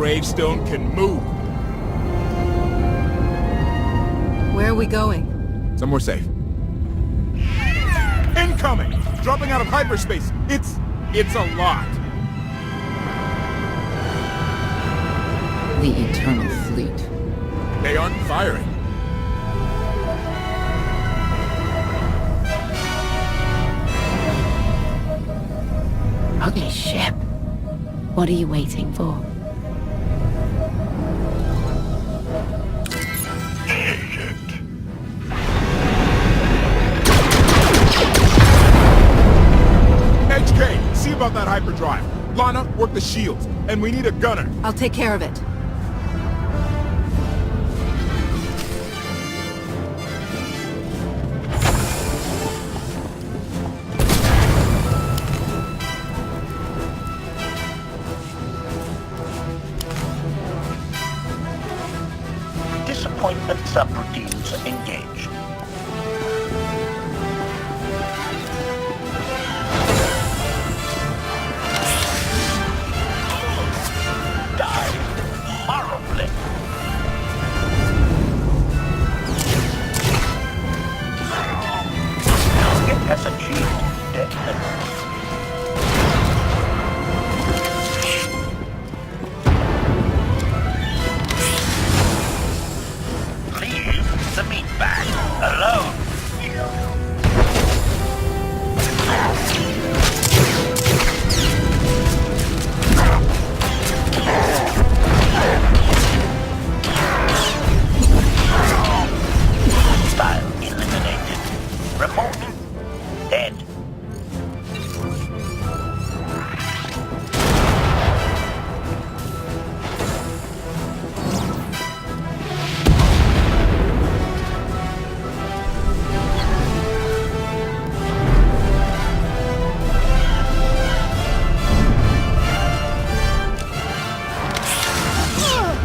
gravestone can move. Where are we going? Somewhere safe. Incoming! Dropping out of hyperspace. It's a lot. The Eternal Fleet. They aren't firing. Ugly ship. What are you waiting for? Take it. HK, see about that hyperdrive. Lana, work the shields. And we need a gunner. I'll take care of it. Disappointment subroutines engaged. Die horribly. It has achieved death. Leave the meat bag alone. Style eliminated. Remote. Dead.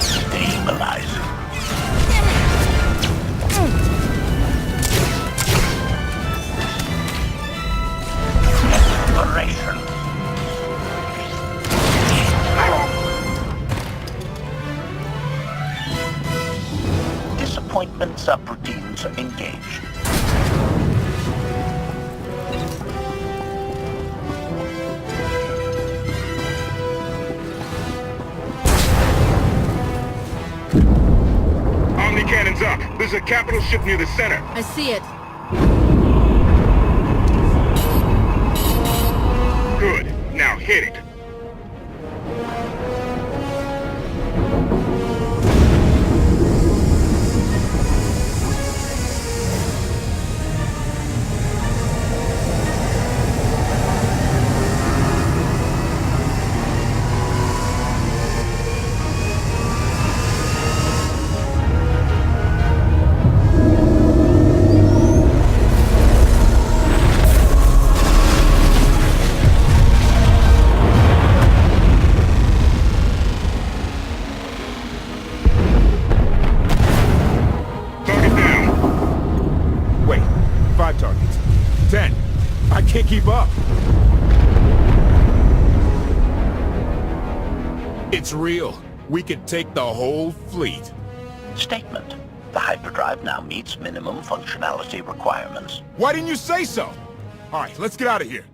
Stabilizing. Exploration. Disappointment subroutines engaged. Omni cannons up. There's a capital ship near the center. I see it. Good. Now hit it. Target down. Wait, 5 targets. 10. I can't keep up. It's real. We could take the whole fleet. Statement. The hyperdrive now meets minimum functionality requirements. Why didn't you say so? All right, let's get out of here.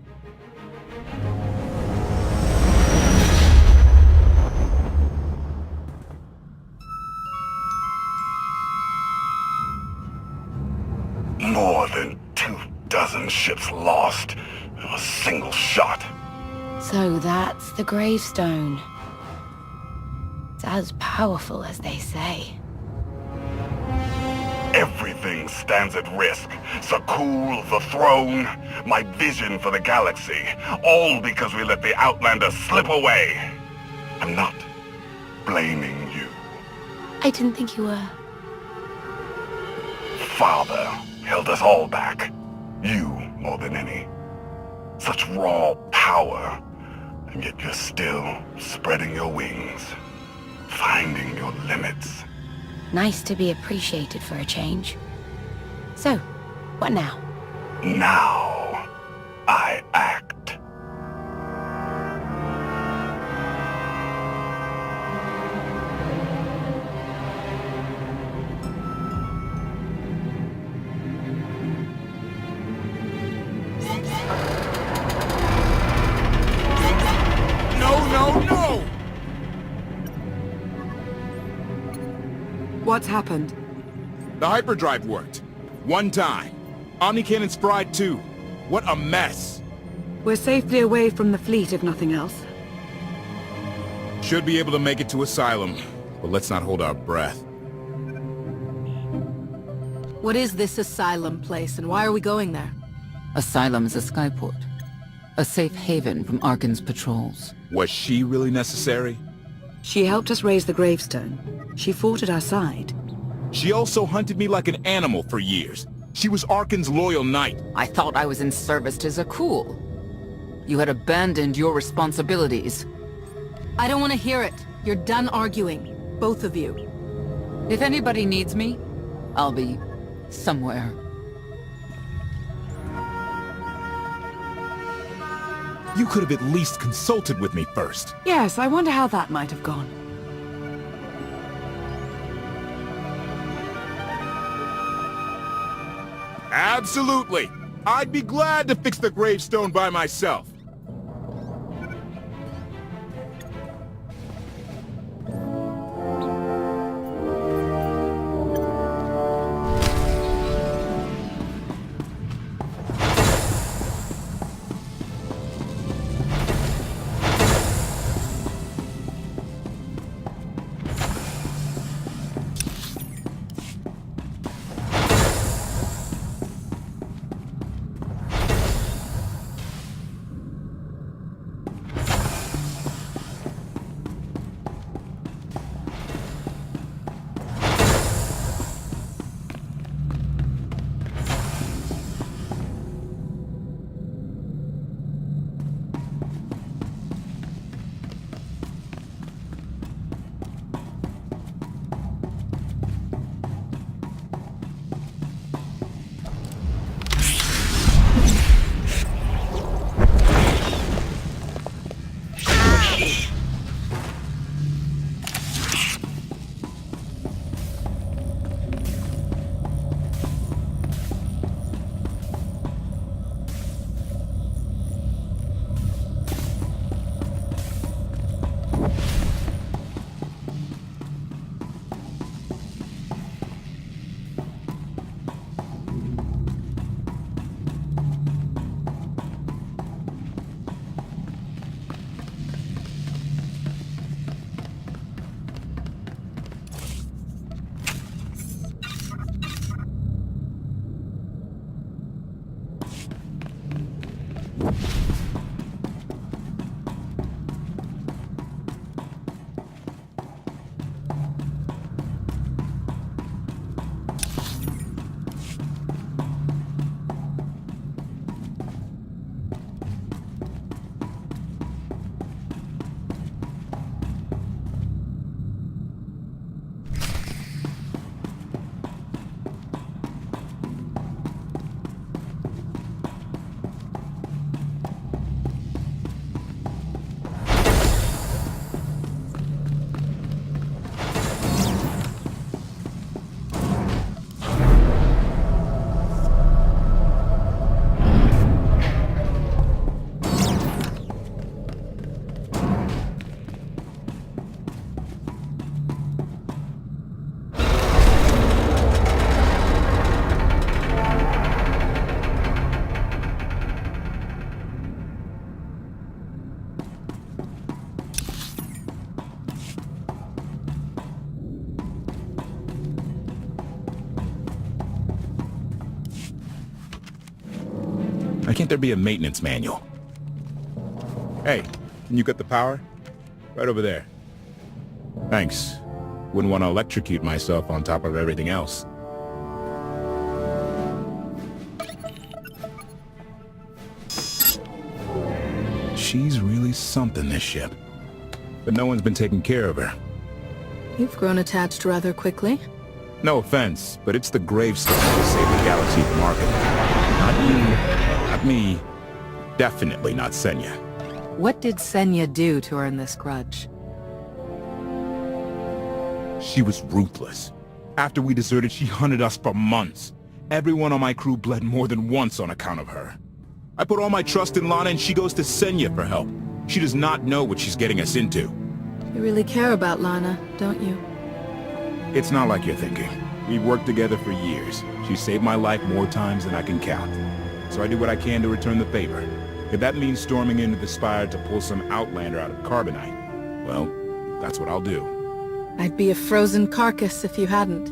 More than 24 ships lost. A single shot. So that's the gravestone. It's as powerful as they say. Everything stands at risk. Sakul, the throne, my vision for the galaxy. All because we let the Outlanders slip away. I'm not blaming you. I didn't think you were. Father held us all back. You more than any. Such raw power. And yet you're still spreading your wings. Finding your limits. Nice to be appreciated for a change. So, what now? Now, I act. What's happened? The hyperdrive worked. One time. Omnicannon's fried too. What a mess. We're safely away from the fleet, if nothing else. Should be able to make it to Asylum, but let's not hold our breath. What is this Asylum place, and why are we going there? Asylum is a skyport. A safe haven from Arkan's patrols. Was she really necessary? She helped us raise the gravestone. She fought at our side. She also hunted me like an animal for years. She was Arkan's loyal knight. I thought I was in service to Zakul. You had abandoned your responsibilities. I don't want to hear it. You're done arguing. Both of you. If anybody needs me, I'll be somewhere. You could have at least consulted with me first. Yes, I wonder how that might have gone. Absolutely. I'd be glad to fix the gravestone by myself. Why can't there be a maintenance manual? Hey, can you get the power? Right over there. Thanks. Wouldn't want to electrocute myself on top of everything else. She's really something, this ship. But no one's been taking care of her. You've grown attached rather quickly. No offense, but it's the gravestone that saved the galaxy from Arkan. Not you, not me, definitely not Senya. What did Senya do to earn this grudge? She was ruthless. After we deserted, she hunted us for months. Everyone on my crew bled more than once on account of her. I put all my trust in Lana and she goes to Senya for help. She does not know what she's getting us into. You really care about Lana, don't you? It's not like you're thinking. We've worked together for years. She saved my life more times than I can count. So I do what I can to return the favor. If that means storming into the Spire to pull some outlander out of carbonite, well, that's what I'll do. I'd be a frozen carcass if you hadn't.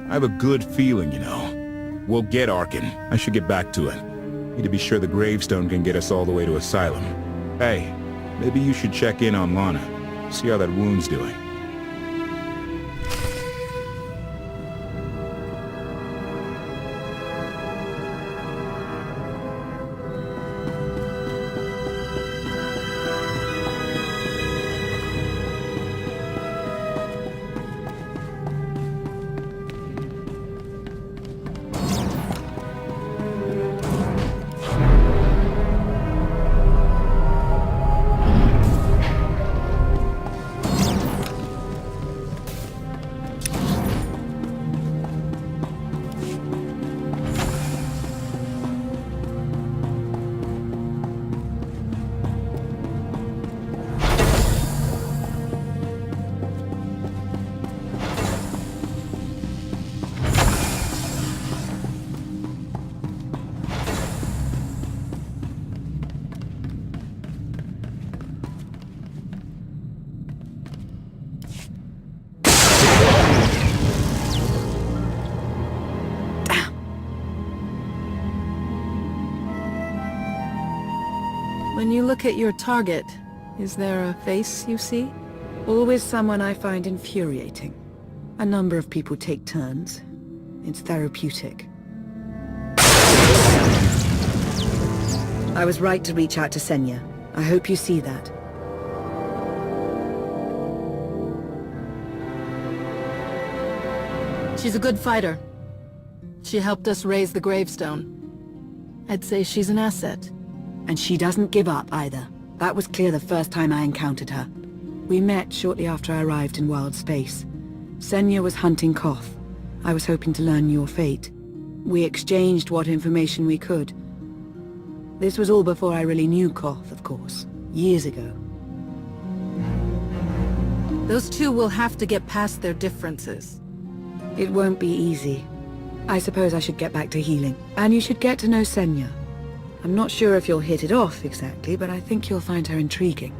I have a good feeling, you know. We'll get Arkin. I should get back to it. Need to be sure the gravestone can get us all the way to Asylum. Hey, maybe you should check in on Lana. See how that wound's doing. When you look at your target, is there a face you see? Always someone I find infuriating. A number of people take turns. It's therapeutic. I was right to reach out to Senya. I hope you see that. She's a good fighter. She helped us raise the gravestone. I'd say she's an asset. And she doesn't give up either. That was clear the first time I encountered her. We met shortly after I arrived in wild space. Senya was hunting Koth. I was hoping to learn your fate. We exchanged what information we could. This was all before I really knew Koth, of course. Years ago. Those two will have to get past their differences. It won't be easy. I suppose I should get back to healing. And you should get to know Senya. I'm not sure if you'll hit it off exactly, but I think you'll find her intriguing.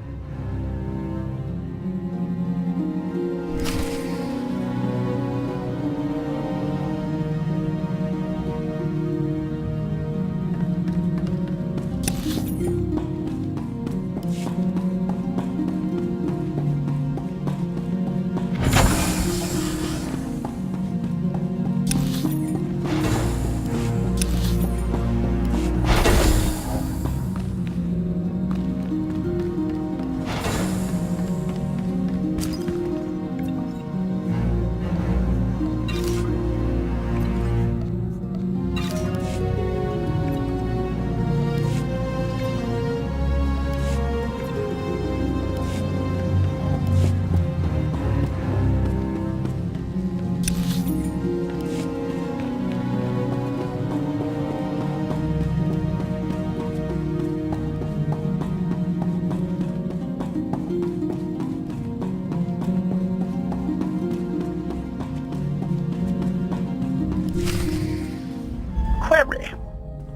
Query.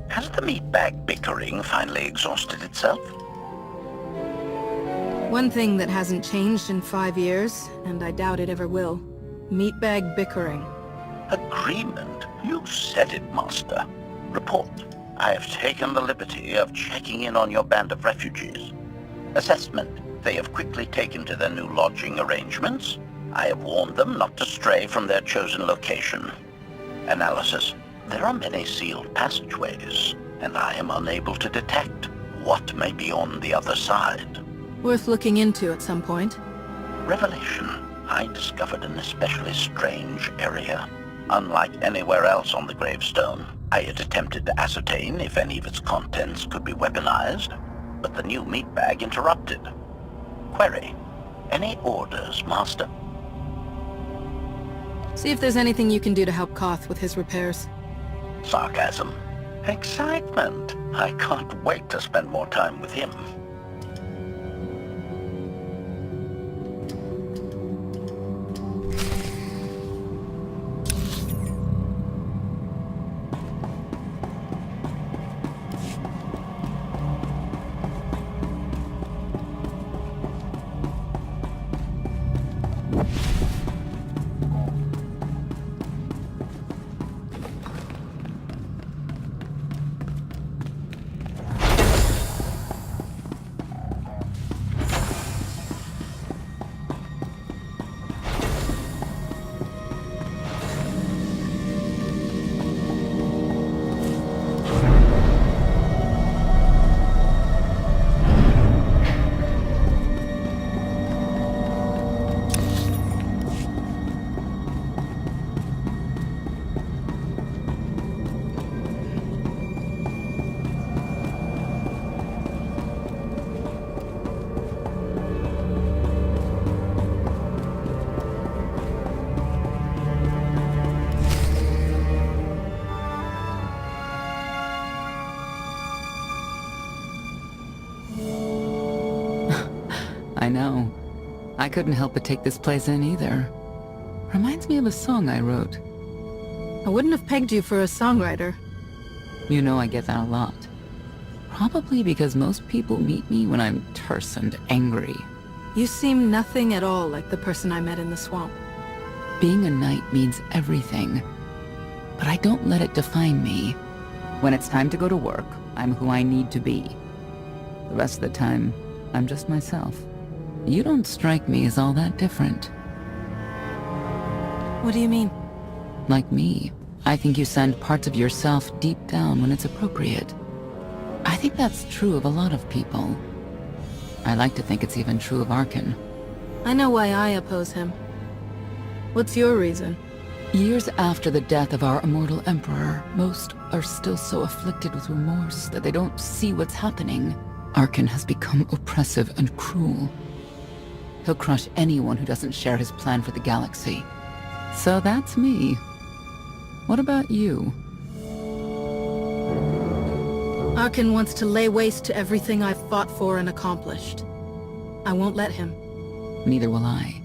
Has the meatbag bickering finally exhausted itself? One thing that hasn't changed in 5 years, and I doubt it ever will. Meatbag bickering. Agreement? You said it, Master. Report. I have taken the liberty of checking in on your band of refugees. Assessment. They have quickly taken to their new lodging arrangements. I have warned them not to stray from their chosen location. Analysis. There are many sealed passageways, and I am unable to detect what may be on the other side. Worth looking into at some point. Revelation. I discovered an especially strange area. Unlike anywhere else on the gravestone, I had attempted to ascertain if any of its contents could be weaponized, but the new meatbag interrupted. Query. Any orders, Master? See if there's anything you can do to help Koth with his repairs. Sarcasm. Excitement. I can't wait to spend more time with him. I know. I couldn't help but take this place in either. Reminds me of a song I wrote. I wouldn't have pegged you for a songwriter. You know I get that a lot. Probably because most people meet me when I'm terse and angry. You seem nothing at all like the person I met in the swamp. Being a knight means everything. But I don't let it define me. When it's time to go to work, I'm who I need to be. The rest of the time, I'm just myself. You don't strike me as all that different. What do you mean? Like me, I think you send parts of yourself deep down when it's appropriate. I think that's true of a lot of people. I like to think it's even true of Arkan. I know why I oppose him. What's your reason? Years after the death of our immortal emperor, most are still so afflicted with remorse that they don't see what's happening. Arkan has become oppressive and cruel. He'll crush anyone who doesn't share his plan for the galaxy. So that's me. What about you? Arkan wants to lay waste to everything I've fought for and accomplished. I won't let him. Neither will I.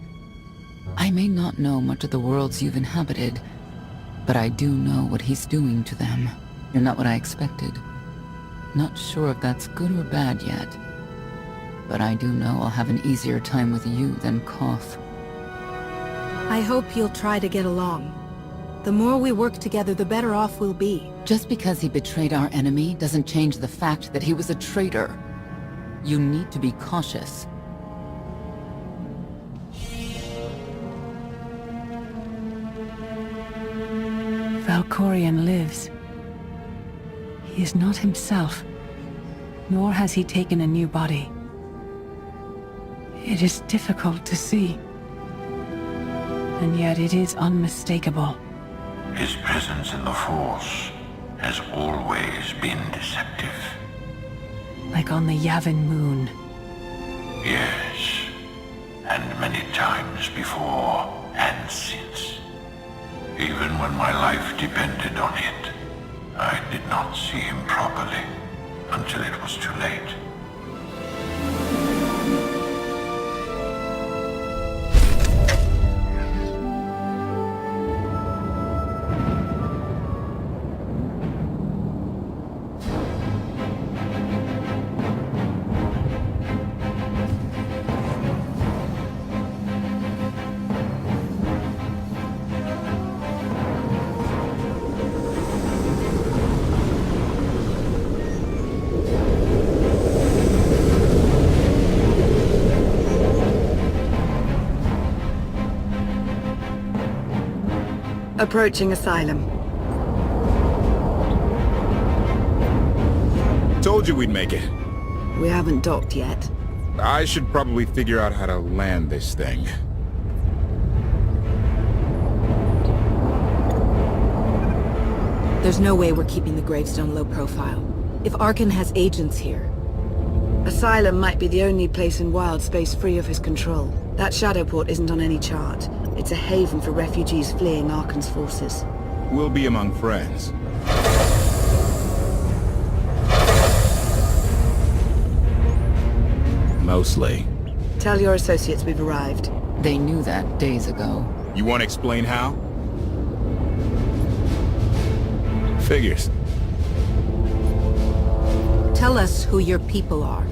I may not know much of the worlds you've inhabited, but I do know what he's doing to them. You're not what I expected. Not sure if that's good or bad yet. But I do know I'll have an easier time with you than Koth. I hope you'll try to get along. The more we work together, the better off we'll be. Just because he betrayed our enemy doesn't change the fact that he was a traitor. You need to be cautious. Valkorion lives. He is not himself, nor has he taken a new body. It is difficult to see, and yet it is unmistakable. His presence in the Force has always been deceptive. Like on the Yavin moon. Yes, and many times before and since. Even when my life depended on it, I did not see him properly until it was too late. Approaching Asylum. Told you we'd make it. We haven't docked yet. I should probably figure out how to land this thing. There's no way we're keeping the gravestone low profile. If Arkan has agents here... Asylum might be the only place in wild space free of his control. That shadow port isn't on any chart. It's a haven for refugees fleeing Arkan's forces. We'll be among friends. Mostly. Tell your associates we've arrived. They knew that days ago. You want to explain how? Figures. Tell us who your people are,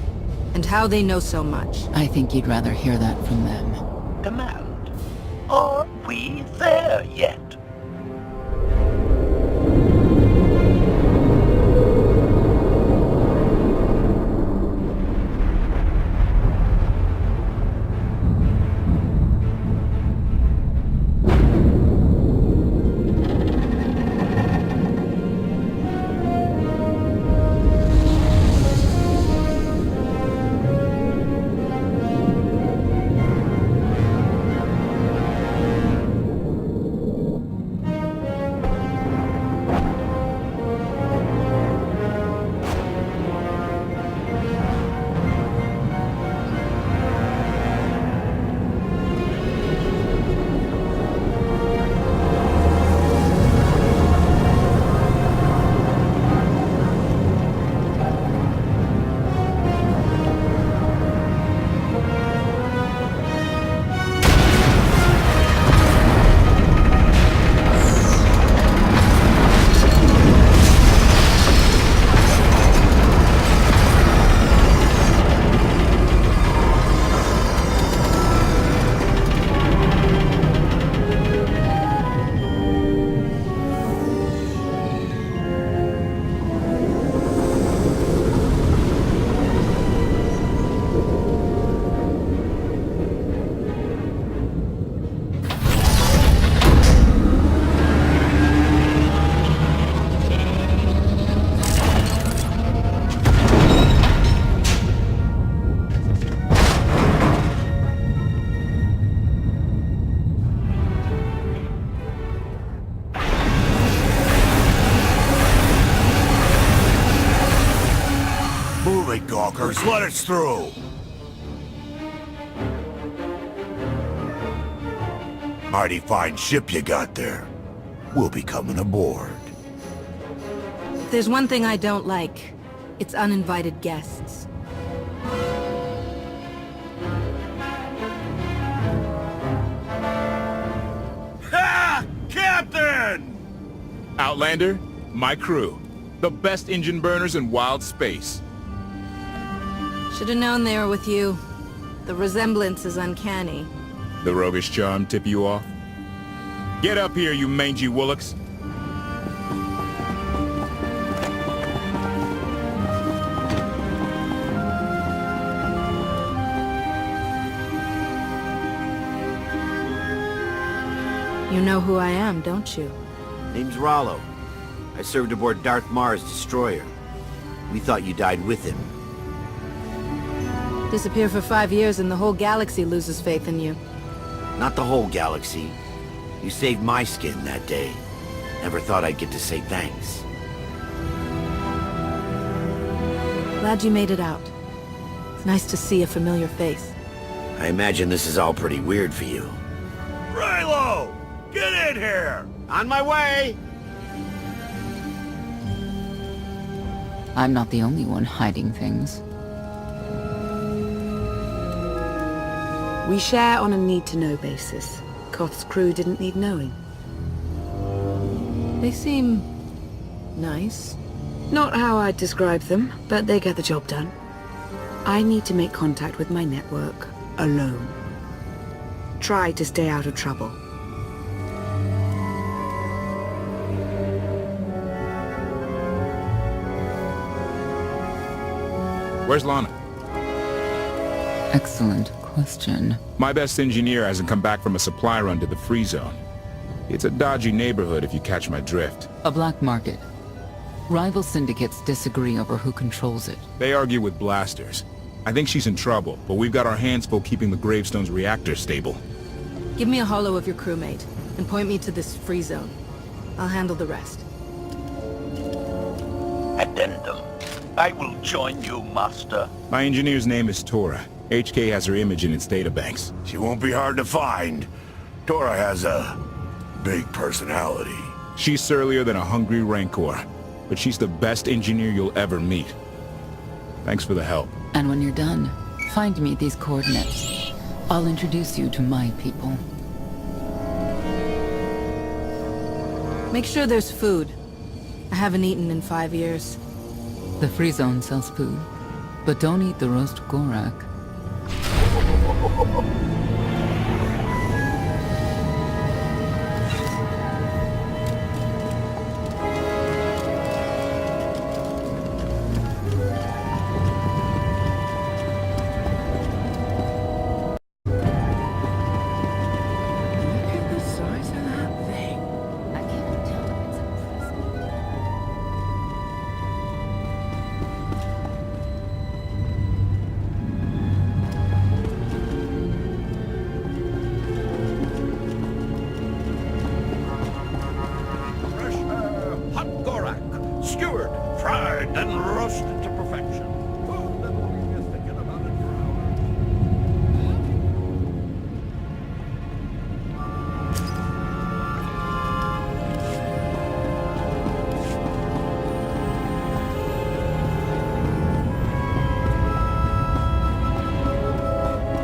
and how they know so much. I think you'd rather hear that from them. Demand. Are we there yet? Just let us through. Mighty fine ship you got there. We'll be coming aboard. There's one thing I don't like. It's uninvited guests. Ha! Captain! Outlander, my crew. The best engine burners in wild space. Should have known they were with you. The resemblance is uncanny. The roguish charm tip you off? Get up here, you mangy woolocks. You know who I am, don't you? Name's Rollo. I served aboard Darth Marr's destroyer. We thought you died with him. Disappear for 5 years and the whole galaxy loses faith in you. Not the whole galaxy. You saved my skin that day. Never thought I'd get to say thanks. Glad you made it out. It's nice to see a familiar face. I imagine this is all pretty weird for you. Raylo! Get in here! On my way! I'm not the only one hiding things. We share on a need-to-know basis. Koth's crew didn't need knowing. They seem... nice. Not how I'd describe them, but they get the job done. I need to make contact with my network, alone. Try to stay out of trouble. Where's Lana? Excellent question. My best engineer hasn't come back from a supply run to the free zone. It's a dodgy neighborhood if you catch my drift. A black market. Rival syndicates disagree over who controls it. They argue with blasters. I think she's in trouble, but we've got our hands full keeping the Gravestone's reactor stable. Give me a holo of your crewmate, and point me to this free zone. I'll handle the rest. Addendum. I will join you, Master. My engineer's name is Tora. HK has her image in its databanks. She won't be hard to find. Tora has a big personality. She's surlier than a hungry rancor, but she's the best engineer you'll ever meet. Thanks for the help. And when you're done, find me these coordinates. I'll introduce you to my people. Make sure there's food. I haven't eaten in 5 years. The free zone sells food, but don't eat the roast Gorak. Look at the size of that thing. I can't tell if it's impressive. Fresh hot Gorak, skewered, fried, and roasted to perfection. Food that will leave you thinking about it for hours.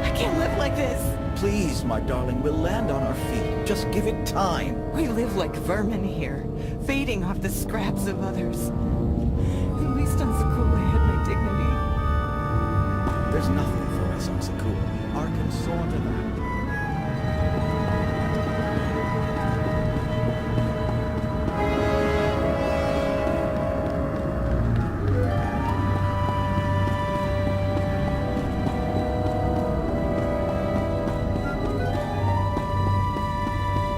I can't live like this. Please, my darling, we'll land on our feet. Just give it time. We live like vermin here, feeding off the scraps of others. At least on Sakula I had my dignity. There's nothing for us on Sakula. Arkan saw to that.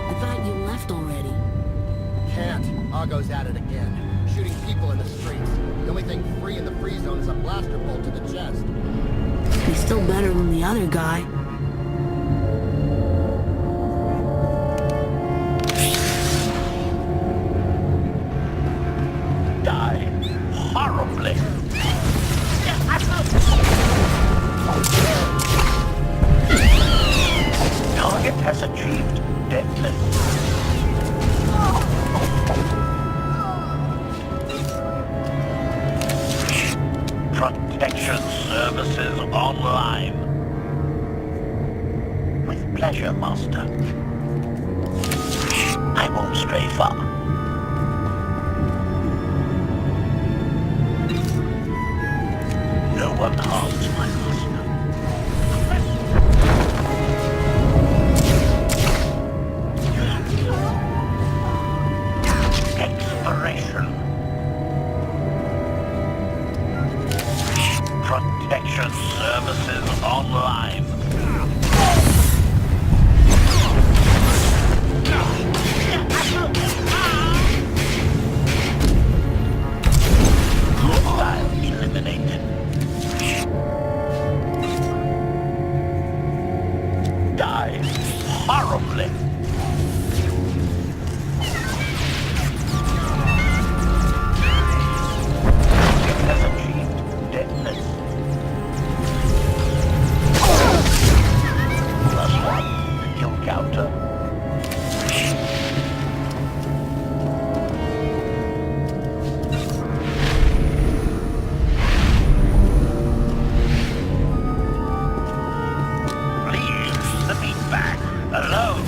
I thought you left already. Can't. Argo's at it again. Shooting people in the streets. The only thing free in the free zone is a blaster bolt to the chest. He's still better than the other guy. Die horribly. online. With pleasure, Master. I won't stray far. No one harms my master. Exploration. Protection services online. Hostile eliminated. Die horribly. Has achieved deadness. +1 kill counter. Leave the meatbag alone.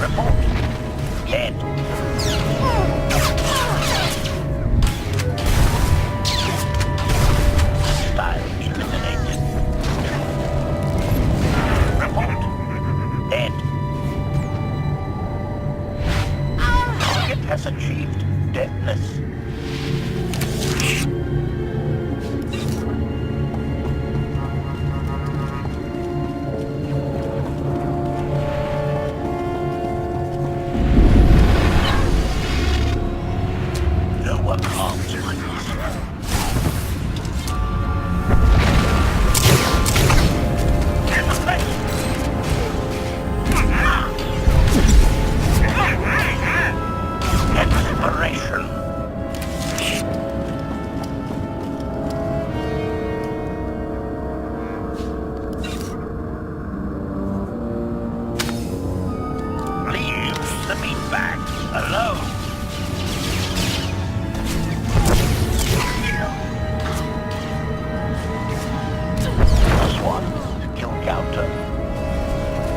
Report. Dead. Hostile eliminated. Report. Dead. Target has achieved deadness. No one harms my master. Exploration. Leave the meatbag alone. +1 kill counter.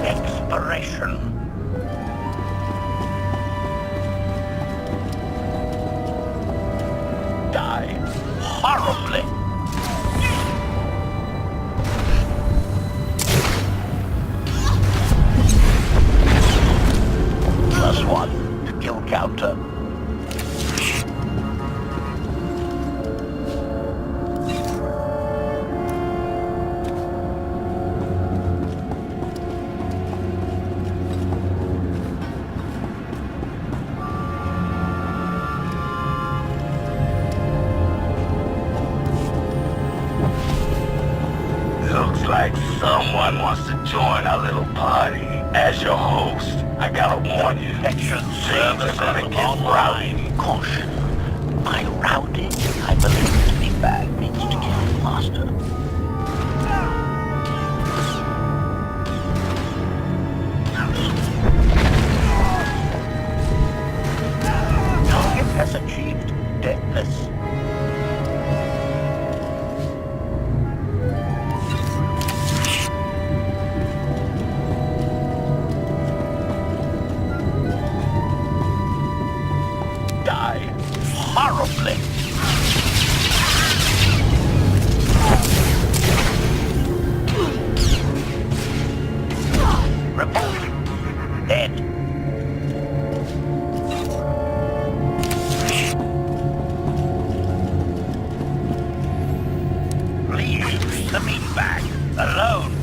Exploration. Die horribly. +1 kill counter. Looks like someone wants to join our little party. As your host, I gotta warn you, things are gonna get rowdy. Caution. By rowdy, I believe to be bad means to kill the master. Target has achieved deadness. Die horribly. Report. Dead. Leave the meatbag alone.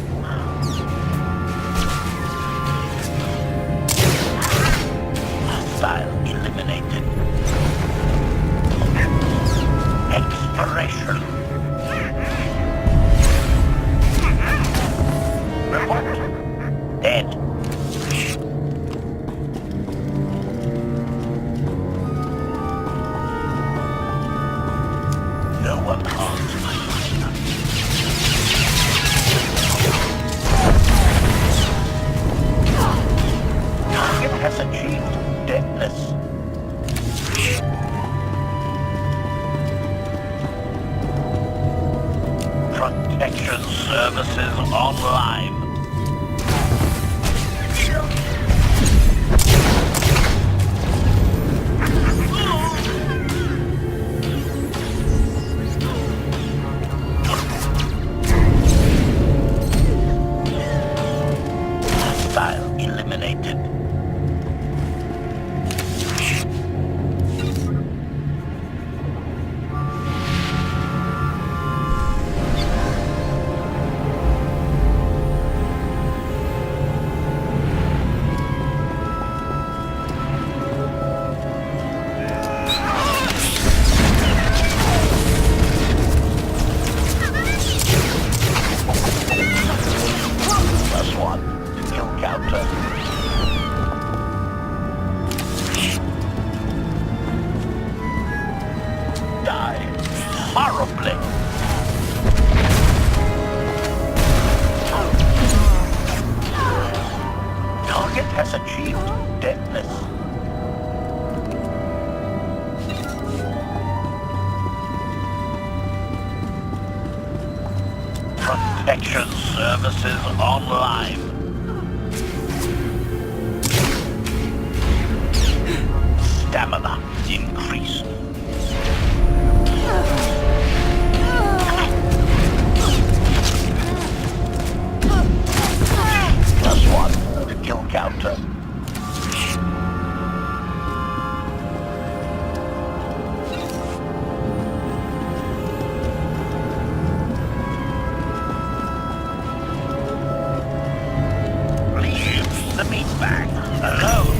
Hostile eliminated. Exploration. Report. Dead. No one harms my master. Target has achieved deadness. eliminated. Horribly. Target has achieved deadness. Protection services online. Stamina increased. +1 to kill counter. Leave the meat bag alone.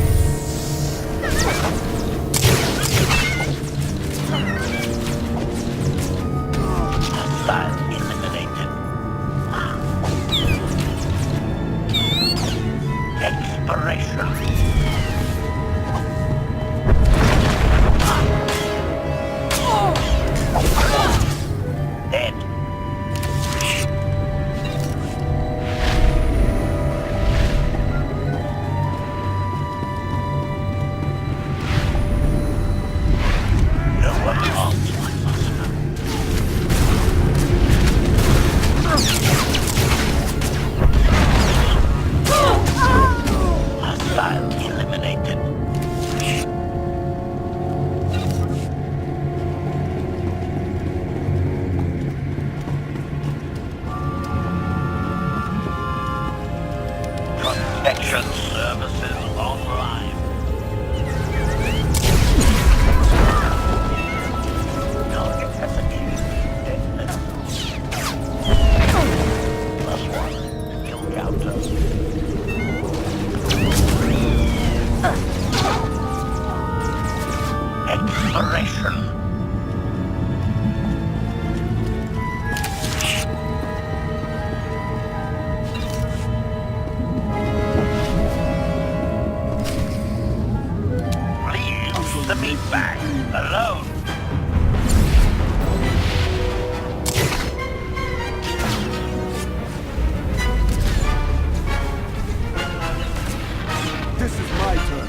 Hostile eliminated. Expiration. Dead. No one harms my master. Hostile eliminated. Protection services online. Target has achieved deadness. +1 to kill counter. Expiration. Leave the meat bag alone. This is my turn.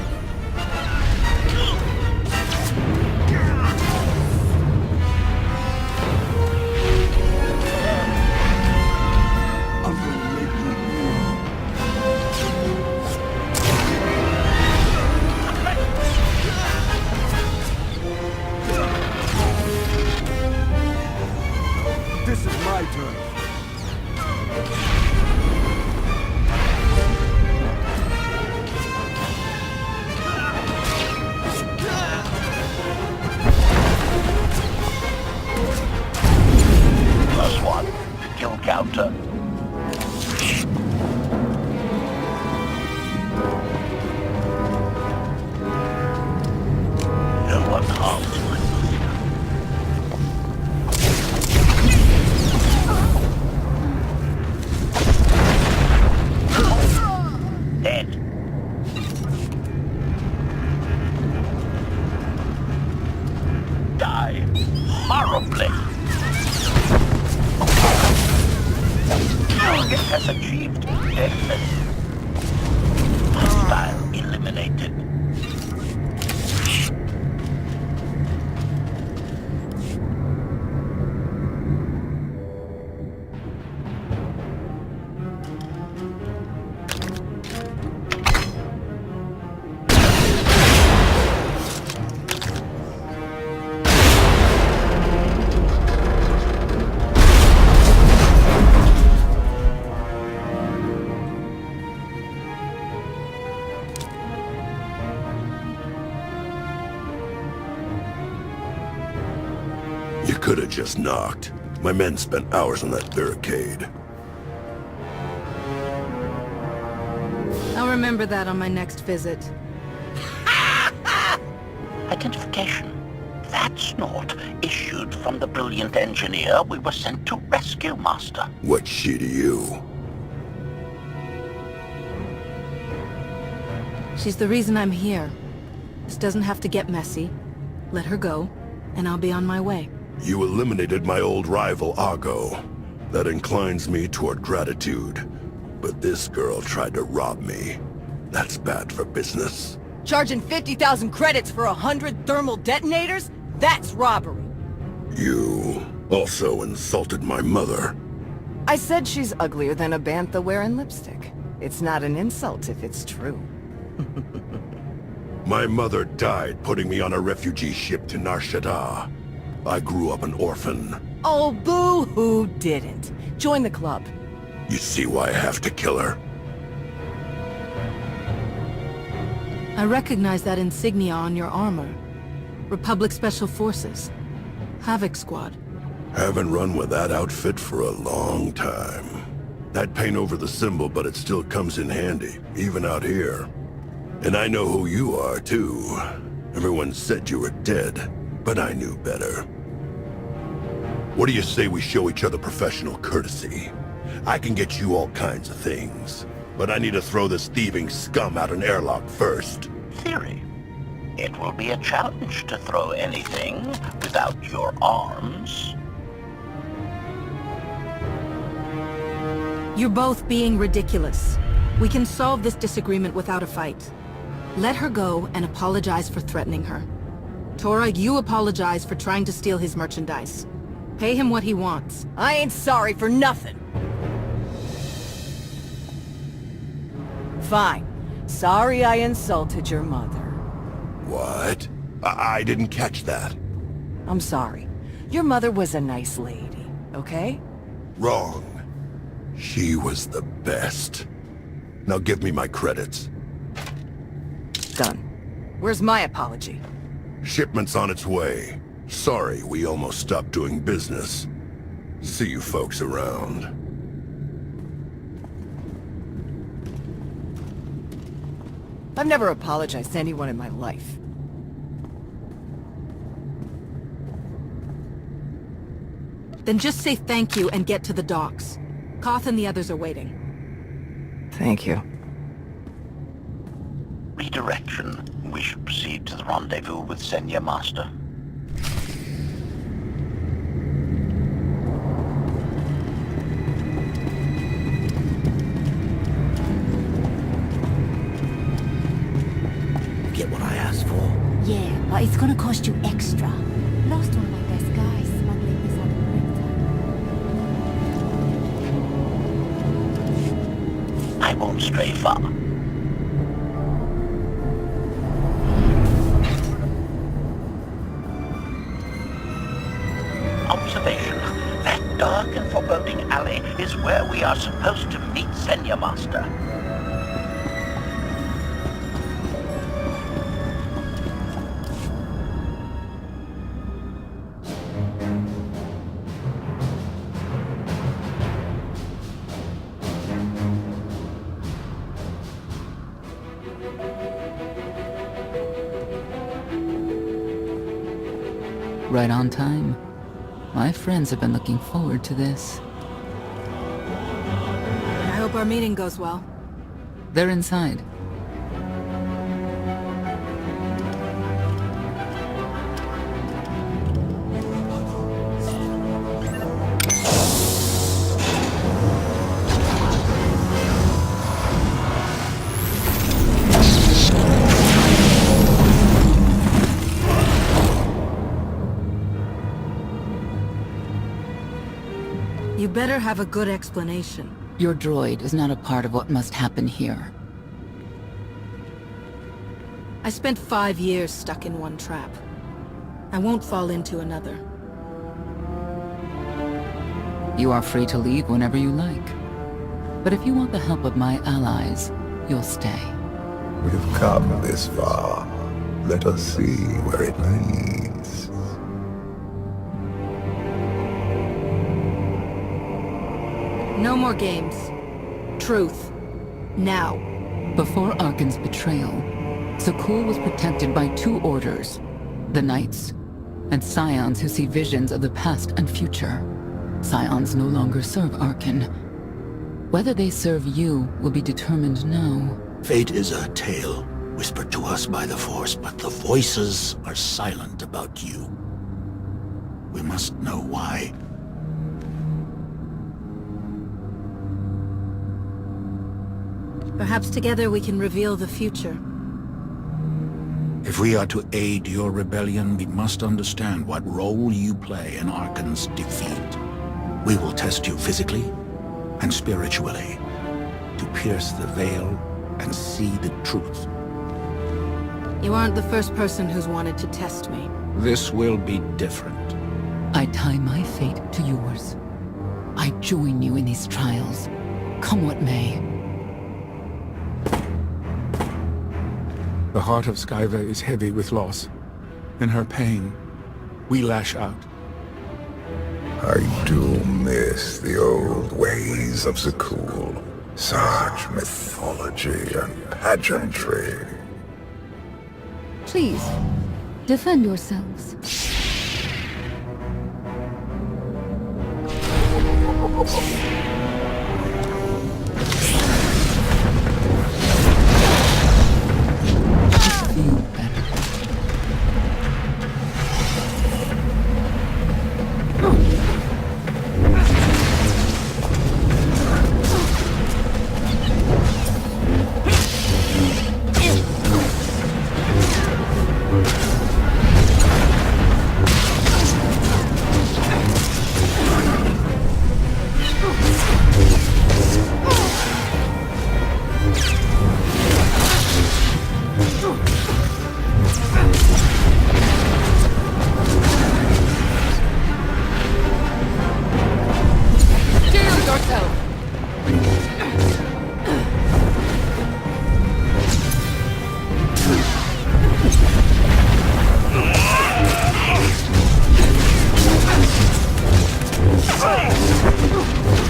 I'm gonna make you move. could have just knocked. My men spent hours on that barricade. I'll remember that on my next visit. Identification. That's not issued from the brilliant engineer we were sent to rescue, Master. What's she to you? She's the reason I'm here. This doesn't have to get messy. Let her go, and I'll be on my way. You eliminated my old rival, Argo. That inclines me toward gratitude. But this girl tried to rob me. That's bad for business. Charging 50,000 credits for 100 thermal detonators? That's robbery. You also insulted my mother. I said she's uglier than a bantha wearing lipstick. It's not an insult if it's true. My mother died putting me on a refugee ship to Nar Shaddaa. I grew up an orphan. Oh, boo-hoo didn't. Join the club. You see why I have to kill her? I recognize that insignia on your armor. Republic Special Forces. Havoc Squad. Haven't run with that outfit for a long time. I'd paint over the symbol, but it still comes in handy, even out here. And I know who you are, too. Everyone said you were dead, but I knew better. What do you say we show each other professional courtesy? I can get you all kinds of things, but I need to throw this thieving scum out an airlock first. Theory. It will be a challenge to throw anything without your arms. You're both being ridiculous. We can solve this disagreement without a fight. Let her go and apologize for threatening her. Tora, you apologize for trying to steal his merchandise. Pay him what he wants. I ain't sorry for nothing. Fine. Sorry I insulted your mother. What? I didn't catch that. I'm sorry. Your mother was a nice lady, okay? Wrong. She was the best. Now give me my credits. Done. Where's my apology? Shipment's on its way. Sorry, we almost stopped doing business. See you folks around. I've never apologized to anyone in my life. Then just say thank you and get to the docks. Koth and the others are waiting. Thank you. Redirection. We should proceed to the rendezvous with Senya, Master. Get what I asked for? Yeah, but it's gonna cost you extra. Lost one of my best guys smuggling this out of I won't stray far. Observation. That dark and foreboding alley is where we are supposed to meet Senya, Master. Right on time. My friends have been looking forward to this. I hope our meeting goes well. They're inside. You better have a good explanation. Your droid is not a part of what must happen here. I spent 5 years stuck in one trap. I won't fall into another. You are free to leave whenever you like. But if you want the help of my allies, you'll stay. We've come this far. Let us see where it leads. No more games. Truth. Now. Before Arkan's betrayal, Sakul was protected by two orders. The Knights, and Scions who see visions of the past and future. Scions no longer serve Arkan. Whether they serve you will be determined now. Fate is a tale whispered to us by the Force, but the voices are silent about you. We must know why. Perhaps together we can reveal the future. If we are to aid your rebellion, we must understand what role you play in Arkan's defeat. We will test you physically and spiritually to pierce the veil and see the truth. You aren't the first person who's wanted to test me. This will be different. I tie my fate to yours. I join you in these trials, come what may. The heart of Skyva is heavy with loss. In her pain, we lash out. I do miss the old ways of Sakul. Such mythology and pageantry. Please, defend yourselves.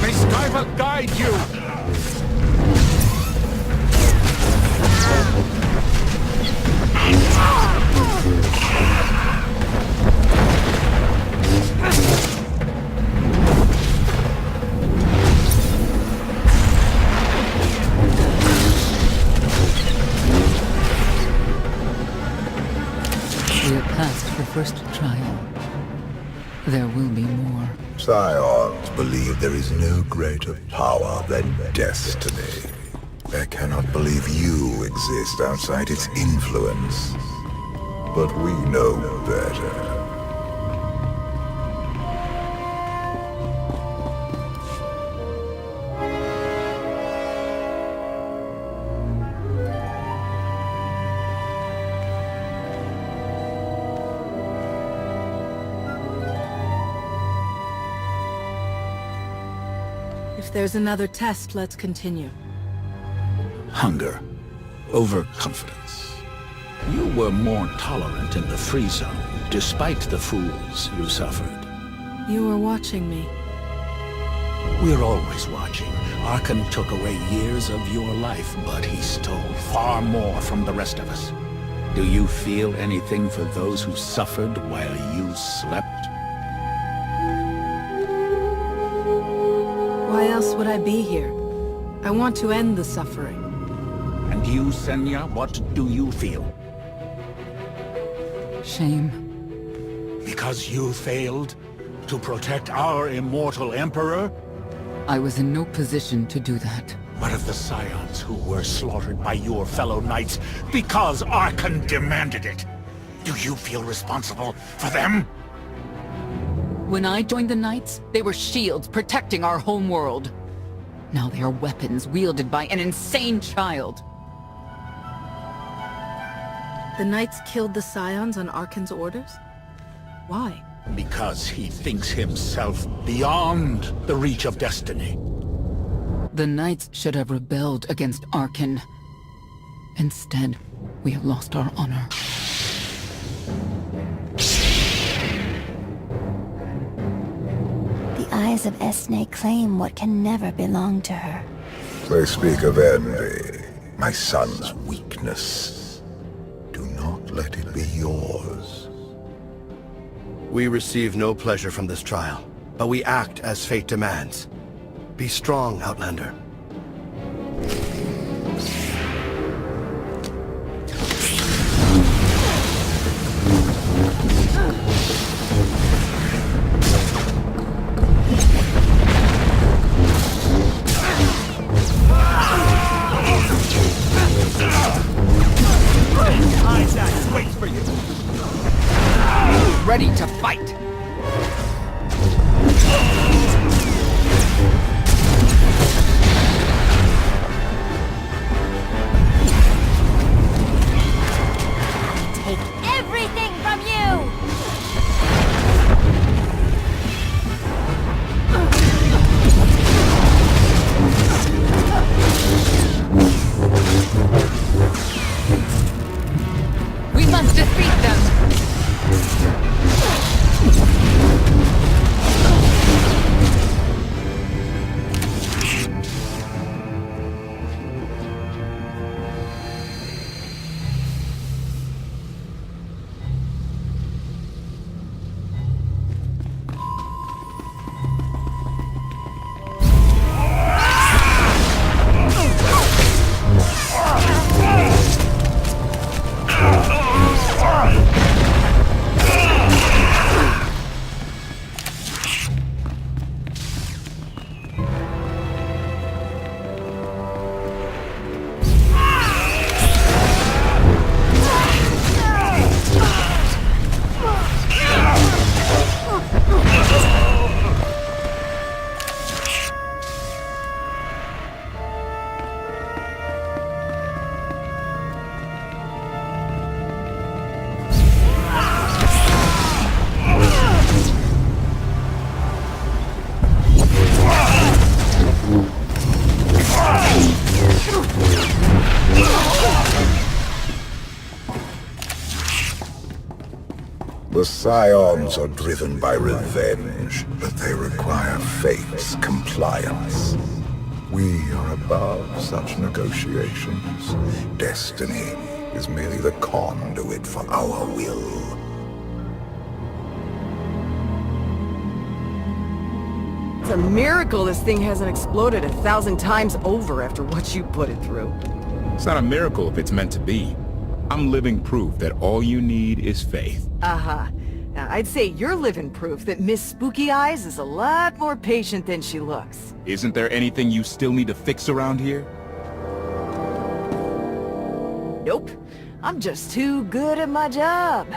May Skyva guide you! We have passed the first trial. There will be more. Scions believe there is no greater power than destiny. They cannot believe you exist outside its influence. But we know better. If there's another test, let's continue. Hunger. Overconfidence. You were more tolerant in the free zone, despite the fools you suffered. You were watching me. We're always watching. Arkan took away years of your life, but he stole far more from the rest of us. Do you feel anything for those who suffered while you slept? Why else would I be here? I want to end the suffering. And you, Senya, what do you feel? Shame. Because you failed to protect our immortal Emperor? I was in no position to do that. What of the Scions who were slaughtered by your fellow knights because Arkan demanded it? Do you feel responsible for them? When I joined the Knights, they were shields protecting our home world. Now they are weapons wielded by an insane child. The Knights killed the Scions on Arkan's orders? Why? Because he thinks himself beyond the reach of destiny. The Knights should have rebelled against Arkan. Instead, we have lost our honor. The Eye eyes of Esne claim what can never belong to her. They speak of envy, my son's weakness. Do not let it be yours. We receive no pleasure from this trial, but we act as fate demands. Be strong, Outlander. Isaac waits for you. Ready to fight. Take everything from you! We must defeat them! The Scions are driven by revenge, but they require fate's compliance. We are above such negotiations. Destiny is merely the conduit for our will. It's a miracle this thing hasn't exploded 1,000 times over after what you put it through. It's not a miracle if it's meant to be. I'm living proof that all you need is faith. Uh-huh. Now, I'd say you're living proof that Miss Spooky Eyes is a lot more patient than she looks. Isn't there anything you still need to fix around here? Nope. I'm just too good at my job.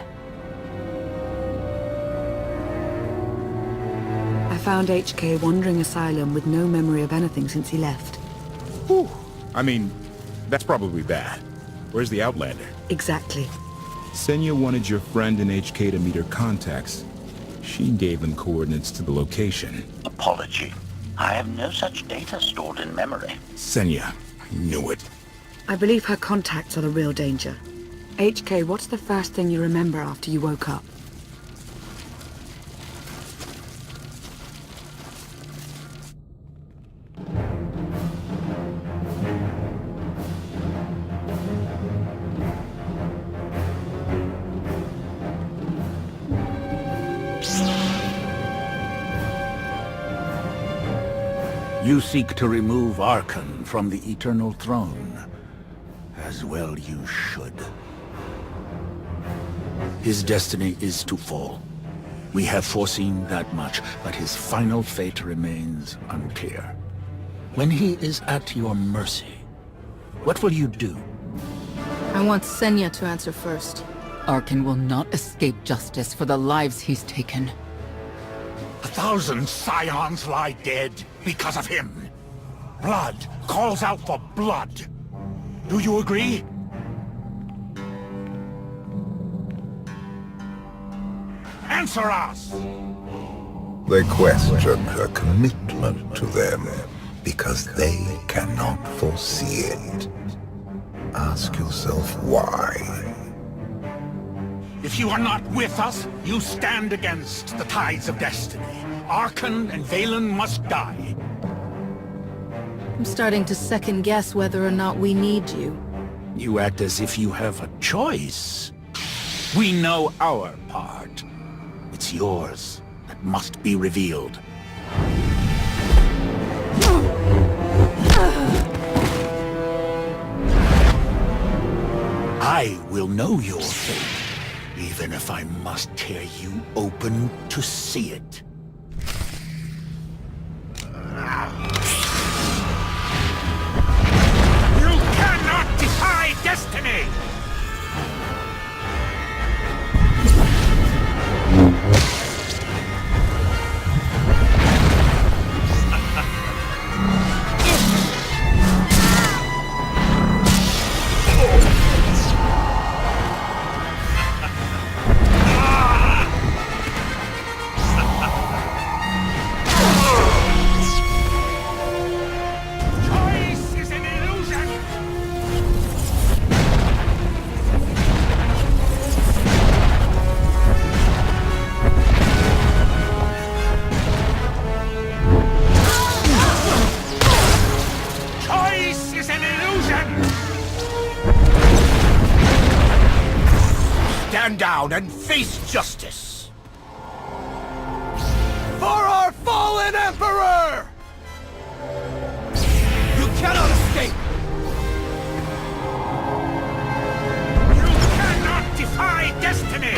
I found HK wandering asylum with no memory of anything since he left. Whew. I mean, that's probably bad. Where's the Outlander? Exactly. Senya wanted your friend in HK to meet her contacts. She gave him coordinates to the location. Apology. I have no such data stored in memory. Senya, I knew it. I believe her contacts are the real danger. HK, what's the first thing you remember after you woke up? You seek to remove Arkan from the Eternal Throne. As well you should. His destiny is to fall. We have foreseen that much, but his final fate remains unclear. When he is at your mercy, what will you do? I want Senya to answer first. Arkan will not escape justice for the lives he's taken. 1,000 Scions lie dead because of him. Blood calls out for blood. Do you agree? Answer us! They question her commitment to them because they cannot foresee it. Ask yourself why. If you are not with us, you stand against the tides of destiny. Arkan and Valen must die. I'm starting to second guess whether or not we need you. You act as if you have a choice. We know our part. It's yours that must be revealed. I will know your fate, even if I must tear you open to see it. You cannot defy destiny! Stand down and face justice! For our fallen Emperor! You cannot escape! You cannot defy destiny!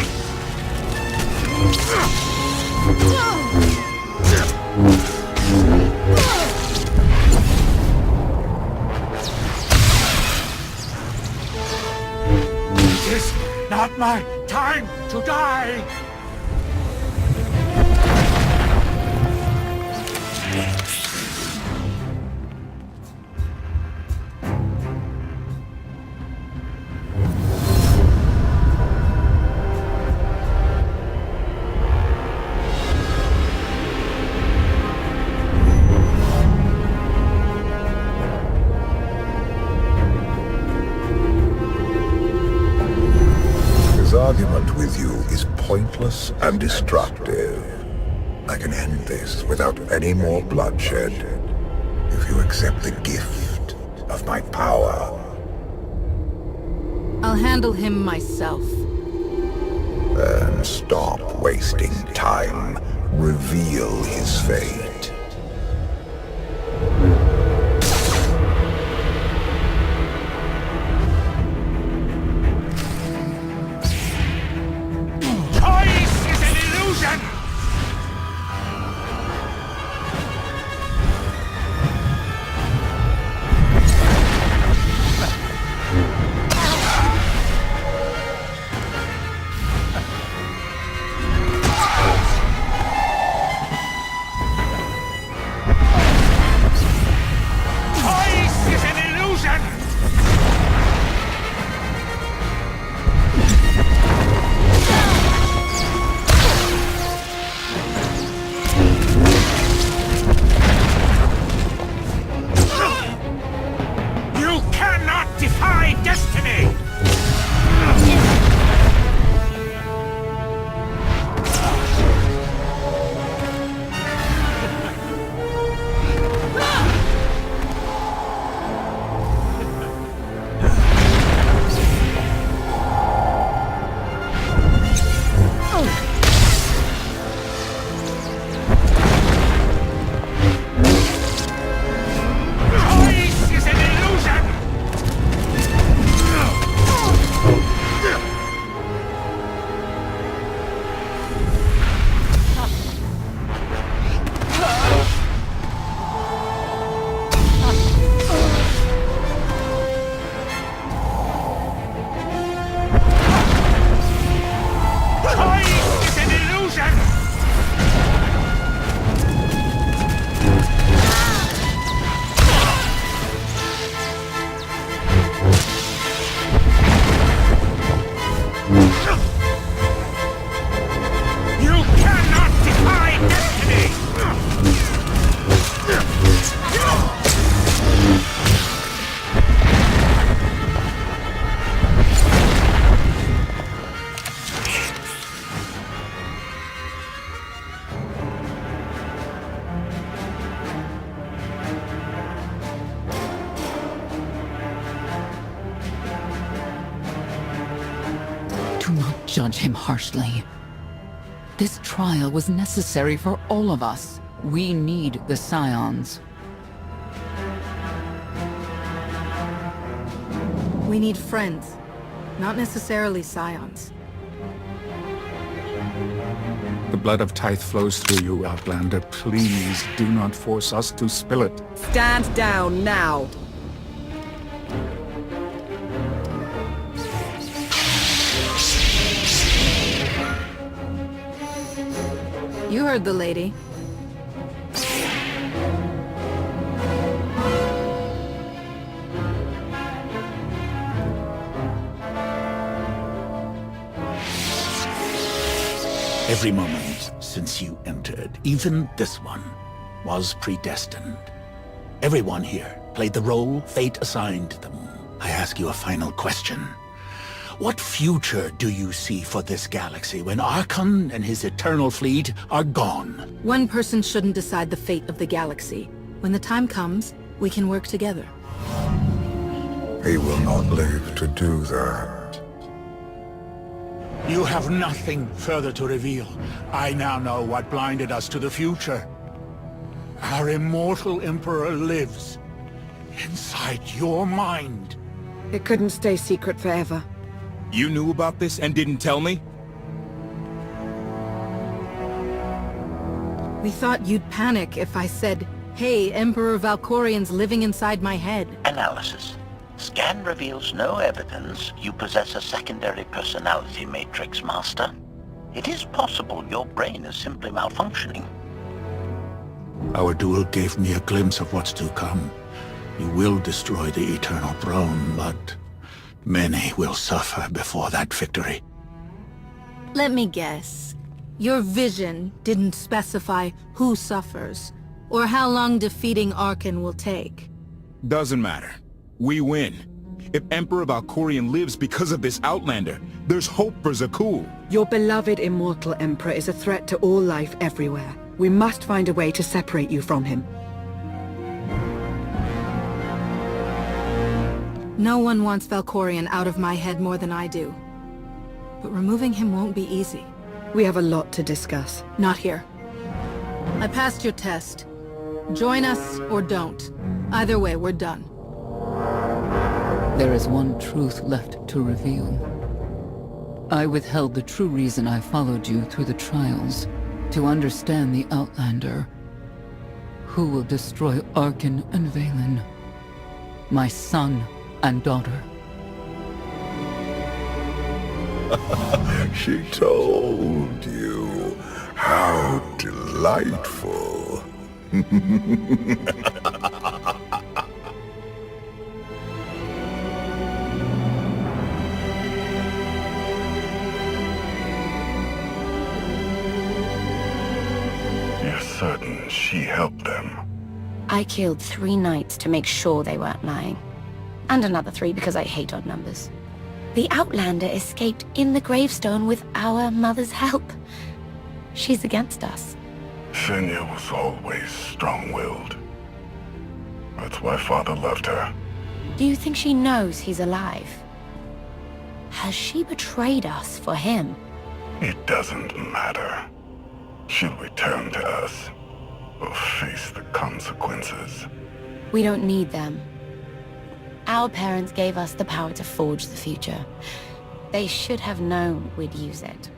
It is not my time to die! His argument with you is pointless and destructive. I can end this without any more bloodshed. If you accept the gift of my power. I'll handle him myself. Then stop wasting time. Reveal his fate. Choice is an illusion! Do not judge him harshly. This trial was necessary for all of us. We need the Scions. We need friends, not necessarily Scions. The blood of Tithe flows through you, Outlander. Please do not force us to spill it. Stand down now! You heard the lady. Every moment since you entered, even this one, was predestined. Everyone here played the role fate assigned them. I ask you a final question. What future do you see for this galaxy when Archon and his eternal fleet are gone? One person shouldn't decide the fate of the galaxy. When the time comes, we can work together. He will not live to do that. You have nothing further to reveal. I now know what blinded us to the future. Our immortal Emperor lives inside your mind. It couldn't stay secret forever. You knew about this and didn't tell me? We thought you'd panic if I said, hey, Emperor Valkorian's living inside my head. Analysis. Scan reveals no evidence you possess a secondary personality matrix, Master. It is possible your brain is simply malfunctioning. Our duel gave me a glimpse of what's to come. You will destroy the Eternal Throne, but many will suffer before that victory. Let me guess. Your vision didn't specify who suffers, or how long defeating Archon will take. Doesn't matter. We win. If Emperor Valkorian lives because of this Outlander, there's hope for Zakul. Your beloved immortal Emperor is a threat to all life everywhere. We must find a way to separate you from him. No one wants Valkorian out of my head more than I do. But removing him won't be easy. We have a lot to discuss. Not here. I passed your test. Join us or don't. Either way, we're done. There is one truth left to reveal. I withheld the true reason I followed you through the trials, to understand the Outlander. Who will destroy Archon and Valen? My son and daughter. She told you. How delightful. You're certain she helped them? I killed 3 knights to make sure they weren't lying. And another 3 because I hate odd numbers. The Outlander escaped in the gravestone with our mother's help. She's against us. Senya was always strong-willed. That's why Father loved her. Do you think she knows he's alive? Has she betrayed us for him? It doesn't matter. She'll return to us, or face the consequences. We don't need them. Our parents gave us the power to forge the future. They should have known we'd use it.